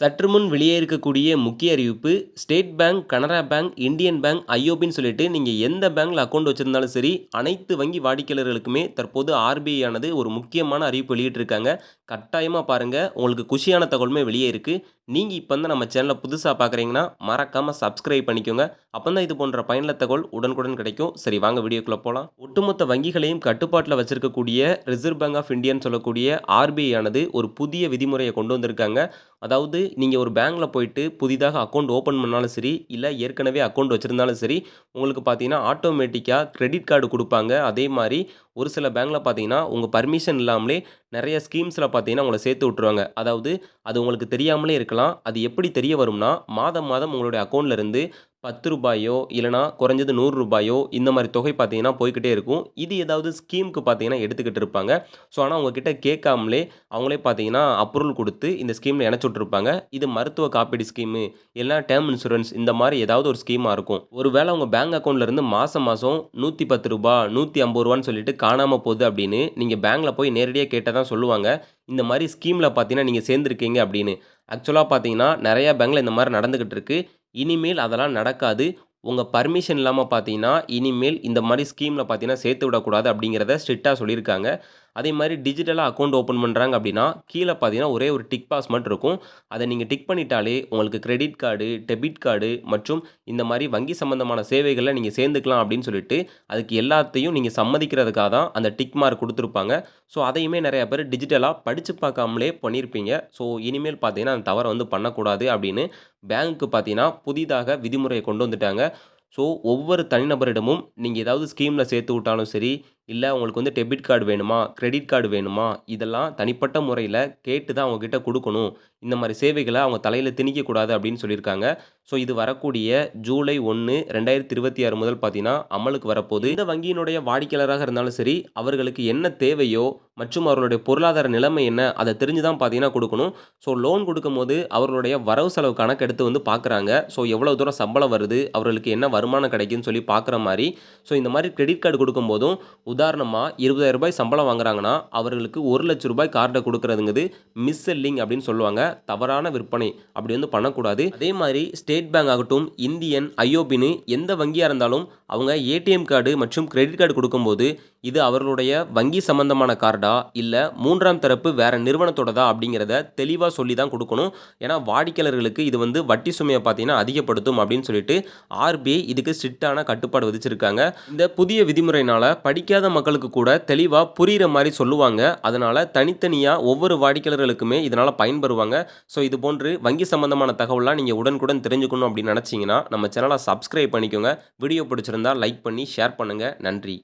சற்றுமுன் வெளியே இருக்கக்கூடிய முக்கிய அறிவிப்பு, state bank, Canara bank, Indian bank, ஐஓபின்னு சொல்லிட்டு நீங்க எந்த பேங்க்ல அக்கவுண்ட் வச்சிருந்தாலும் சரி, அனைத்து வங்கி வாடிக்கையாளர்களுக்குமே தற்போது ஆர்பிஐ ஆனது ஒரு முக்கியமான அறிவிப்பு வெளியிட்டிருக்காங்க. கட்டாயமா பாருங்க. உங்களுக்கு குஷியான தகவலுமே வெளியே இருக்கு. நீங்க இப்ப தான் நம்ம சேனல புதுசா பார்க்குறீங்கன்னா, மறக்காம சப்ஸ்கிரைப் பண்ணிக்கோங்க. அப்பதான் இது போன்ற பயனுள்ள தகவல் உடனுக்குடன் கிடைக்கும். சரி வாங்க வீடியோக்குள்ள போலாம். ஒட்டுமொத்த வங்கிகளையும் கட்டுப்பாட்டுல வச்சிருக்கக்கூடிய ரிசர்வ் பேங்க் ஆஃப் இந்தியான்னு சொல்லக்கூடிய ஆர்பிஐ ஆனது ஒரு புதிய விதிமுறைய கொண்டு வந்திருக்காங்க. அதாவது நீங்க ஒரு பேங்க்ல போயிட்டு புதிதாக அக்கவுண்ட் ஓப்பன் பண்ணாலும் சரி, இல்ல ஏற்கனவே அக்கவுண்ட் வச்சிருந்தாலும் சரி, உங்களுக்கு பார்த்தீங்கன்னா, ஆட்டோமேட்டிக்கா கிரெடிட் கார்டு குடுப்பாங்க. அதே மாரி ஒரு சில பேங்க்ல பார்த்தீங்கன்னா, உங்க பர்மிஷன் இல்லாமலே நெறைய ஸ்கீம்ஸ்ல பார்த்தீங்கன்னா, உங்கள சேர்த்து விட்டுருவாங்க. அதாவது அது உங்களுக்கு தெரியாமலே இருக்கலாம். அது எப்படி தெரிய வரும்னா, மாதம் மாதம் உங்களுடைய அக்கவுண்ட்ல இருந்து ரூ. 10 இல்லன்னா குறைஞ்சது ரூ. 100 இந்த மாரி தொகை பார்த்தீங்கன்னா, போய்க்கிட்டே இருக்கும். இது ஏதாவது ஸ்கீம்க்கு பார்த்தீங்கன்னா, எடுத்துக்கிட்டு இருப்பாங்க. ஸோ, ஆனா உங்ககிட்ட கேட்காமலே அவங்களே பார்த்தீங்கன்னா, அப்ரூவல் குடுத்து இந்த ஸ்கீம்ல இணைச்சு விட்டுருப்பாங்க. இது மருத்துவ காப்பீடு ஸ்கீமு, இல்லனா டெர்ம் இன்சூரன்ஸ் இந்த மாரி ஏதாவது ஒரு ஸ்கீமா இருக்கும். ஒரு வேள உங்க பேங்க் அக்கவுண்ட்ல இருந்து மாசம் மாசம் ரூ. 110 ரூ. 150 சொல்லிட்டு காணாம போகுது அப்படின்னு, நீங்க பேங்க்ல போய் நேரடியா கேட்டா தான் சொல்லுவாங்க. இந்த மாரி ஸ்கீம்ல பார்த்தீங்கன்னா, நீங்க சேர்ந்திருக்கீங்க அப்படின்னு. ஆக்சுவலா பார்த்தீங்கன்னா, நெறைய பேங்க்ல இந்த மாரி நடந்துகிட்டு இருக்கு. இனிமேல் அதெல்லாம் நடக்காது. உங்க பர்மிஷன் இல்லாம பார்த்தீங்கன்னா, இனிமேல் இந்த மாரி ஸ்கீம்ல பார்த்தீங்கன்னா, சேர்த்து விடக்கூடாது அப்படிங்கிறத ஸ்ட்ரிக்ட்டா சொல்லியிருக்காங்க. அதே மாரி டிஜிட்டலா அக்கவுண்ட் ஓப்பன் பண்றாங்க அப்படின்னா, கீழ பார்த்தீங்கன்னா, ஒரே ஒரு டிக் பாஸ் மட்டும் இருக்கும். அத நீங்க டிக் பண்ணிட்டாலே, உங்களுக்கு கிரெடிட் கார்டு, டெபிட் கார்டு மற்றும் இந்த மாரி வங்கி சம்மந்தமான சேவைகள்ல நீங்க சேர்ந்துக்கலாம் அப்படின்னு சொல்லிட்டு, அதுக்கு எல்லாத்தையும் நீங்க சம்மதிக்கிறதுக்காக தான் அந்த டிக் மார்க் குடுத்துருப்பாங்க. ஸோ, அதையுமே நெறைய பேர் டிஜிட்டலா படிச்சு பார்க்காமலே பண்ணியிருப்பீங்க. ஸோ, இனிமேல் பார்த்தீங்கன்னா, அந்த தவற வந்து பண்ணக்கூடாது அப்படின்னு பேங்க்கு பார்த்தீங்கன்னா, புதிதாக விதிமுறைய கொண்டு வந்துட்டாங்க. ஸோ, ஒவ்வொரு தனிநபரிடமும் நீங்க ஏதாவது ஸ்கீம்ல சேர்த்து விட்டாலும் சரி, இல்ல உங்களுக்கு வந்து டெபிட் கார்டு வேணுமா? கிரெடிட் கார்டு வேணுமா? இதெல்லாம் தனிப்பட்ட முறையில கேட்டு தான் அவங்க கிட்ட குடுக்கணும். இந்த மாரி சேவைகள அவங்க தலையில திணிக்கக்கூடாது அப்படின்னு சொல்லியிருக்காங்க. ஸோ, இது வரக்கூடிய ஜூலை 1, 2026 முதல் பார்த்தீங்கன்னா, அமலுக்கு வரப்போது. எந்த வங்கியினுடைய வாடிக்கையாளராக இருந்தாலும் சரி, அவர்களுக்கு என்ன தேவையோ மற்றும் அவர்களுடைய பொருளாதார நிலைமை என்ன? அத தெரிஞ்சு தான் பார்த்தீங்கன்னா குடுக்கணும். ஸோ, லோன் குடுக்கும்போது அவர்களுடைய வரவு செலவு கணக்கு எடுத்து வந்து பார்க்குறாங்க. ஸோ, எவ்வளவு தூரம் சம்பளம் வருது? அவர்களுக்கு என்ன வருமானம் கிடைக்குதுன்னு சொல்லி பார்க்குற மாரி, ஸோ இந்த மாரி கிரெடிட் கார்டு குடுக்கும்போதும் உதாரணமா ரூ. 20,000 சம்பளம் வாங்குறாங்கன்னா, அவர்களுக்கு ரூ. 1,00,000 கார்ட குடுக்குறதுங்கிறது மிஸ் செல்லிங் அப்படின்னு சொல்லுவாங்க. தவறான விற்பனை. அப்படி வந்து பண்ணக்கூடாது. அதே மாரி ஸ்டேட் பேங்க் ஆகட்டும், இந்தியன், ஐஓபின்னு எந்த வங்கியா இருந்தாலும் அவங்க ஏடிஎம் கார்டு மற்றும் கிரெடிட் கார்டு குடுக்கும்போது, இது அவர்களுடைய வங்கி சம்பந்தமான கார்டா? இல்ல 3ஆம் தரப்பு வேற நிறுவனத்தோடதா? அப்படிங்கிறத தெளிவா சொல்லி தான் குடுக்கணும். ஏன்னா வாடிக்கையாளர்களுக்கு இது வந்து வட்டி சுமைய பார்த்தீங்கன்னா அதிகப்படுத்தும் அப்படின்னு சொல்லிட்டு ஆர்பிஐ இதுக்கு ஸ்ட்ரிக்ட்டான கட்டுப்பாடு விதிச்சிருக்காங்க. இந்த புதிய விதிமுறையினால படிக்காத மக்களுக்கு கூட தெளிவா புரியிற மாரி சொல்லுவாங்க. அதனால தனித்தனியா ஒவ்வொரு வாடிக்கையாளர்களுக்குமே இதனால பயன்பெறுவாங்க. ஸோ இது போன்று வங்கி சம்பந்தமான தகவல்லாம் நீங்க உடனுக்குடன் தெரிஞ்சுக்கணும் அப்படின்னு நெனச்சீங்கன்னா, நம்ம சேனல சப்ஸ்கிரைப் பண்ணிக்கோங்க. வீடியோ பிடிச்சிருந்தா லைக் பண்ணி ஷேர் பண்ணுங்க. நன்றி.